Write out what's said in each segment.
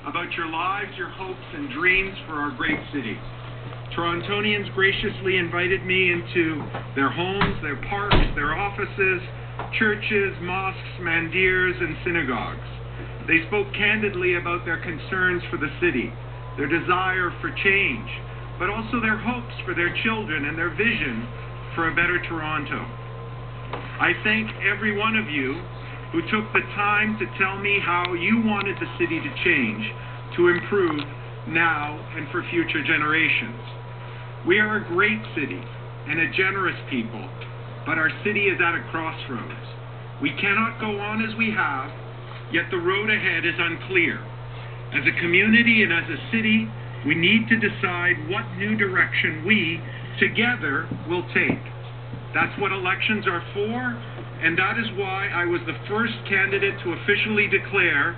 about your lives, your hopes, and dreams for our great city. Torontonians graciously invited me into their homes, their parks, their offices, churches, mosques, mandirs, and synagogues. They spoke candidly about their concerns for the city, their desire for change, but also their hopes for their children and their vision for a better Toronto. I thank every one of you who took the time to tell me how you wanted the city to change, to improve now and for future generations. We are a great city and a generous people, but our city is at a crossroads. We cannot go on as we have, yet the road ahead is unclear. As a community and as a city, we need to decide what new direction we, together, will take. That's what elections are for, and that is why I was the first candidate to officially declare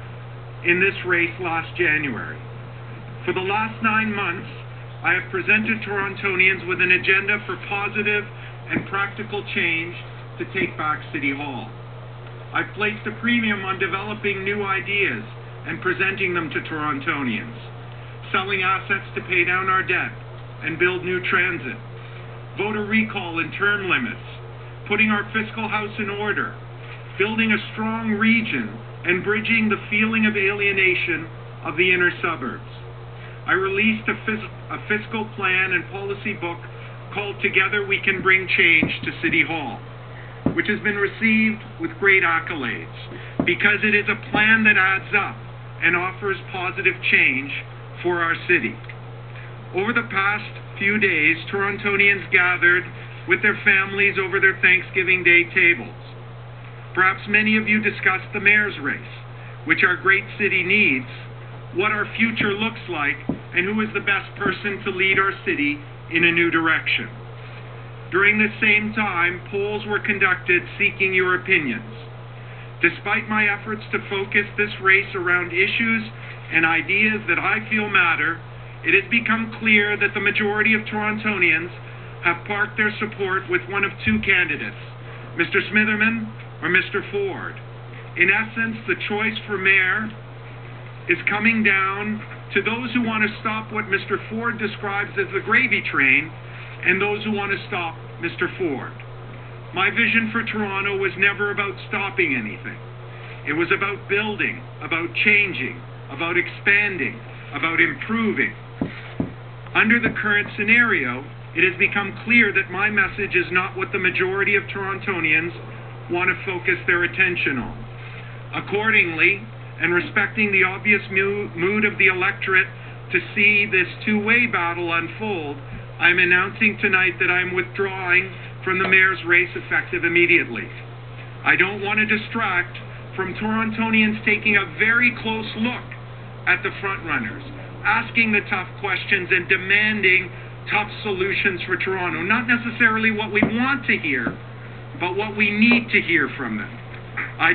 in this race last January. For the last 9 months, I have presented Torontonians with an agenda for positive and practical change to take back City Hall. I've placed a premium on developing new ideas and presenting them to Torontonians, selling assets to pay down our debt and build new transit, voter recall and term limits, putting our fiscal house in order, building a strong region, and bridging the feeling of alienation of the inner suburbs. I released a fiscal plan and policy book called Together We Can Bring Change to City Hall, which has been received with great accolades because it is a plan that adds up and offers positive change for our city. Over the past few days, Torontonians gathered with their families over their Thanksgiving Day tables. Perhaps many of you discussed the mayor's race, which our great city needs, what our future looks like, and who is the best person to lead our city in a new direction. During this same time, polls were conducted seeking your opinions. Despite my efforts to focus this race around issues and ideas that I feel matter, it has become clear that the majority of Torontonians have parked their support with one of two candidates, Mr. Smitherman or Mr. Ford. In essence, the choice for mayor is coming down to those who want to stop what Mr. Ford describes as the gravy train and those who want to stop Mr. Ford. My vision for Toronto was never about stopping anything. It was about building, about changing, about expanding, about improving. Under the current scenario, it has become clear that my message is not what the majority of Torontonians want to focus their attention on. Accordingly, and respecting the obvious mood of the electorate to see this two-way battle unfold, I'm announcing tonight that I'm withdrawing from the mayor's race effective immediately. I don't want to distract from Torontonians taking a very close look at the frontrunners, asking the tough questions and demanding tough solutions for Toronto. Not necessarily what we want to hear, but what we need to hear from them. I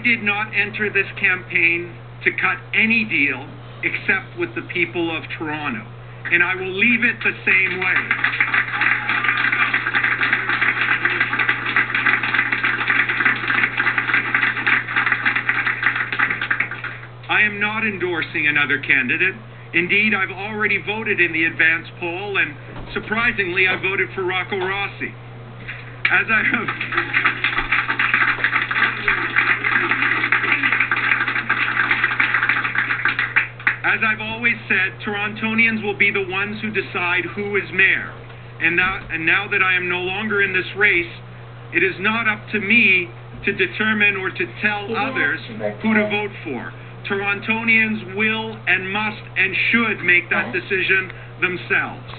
did not enter this campaign to cut any deal except with the people of Toronto, and I will leave it the same way. I am not endorsing another candidate. Indeed, I've already voted in the advance poll, and surprisingly, I voted for Rocco Rossi. As I've always said, Torontonians will be the ones who decide who is mayor. And now that I am no longer in this race, it is not up to me to determine or to tell others who to vote for. Torontonians will and must and should make that decision themselves.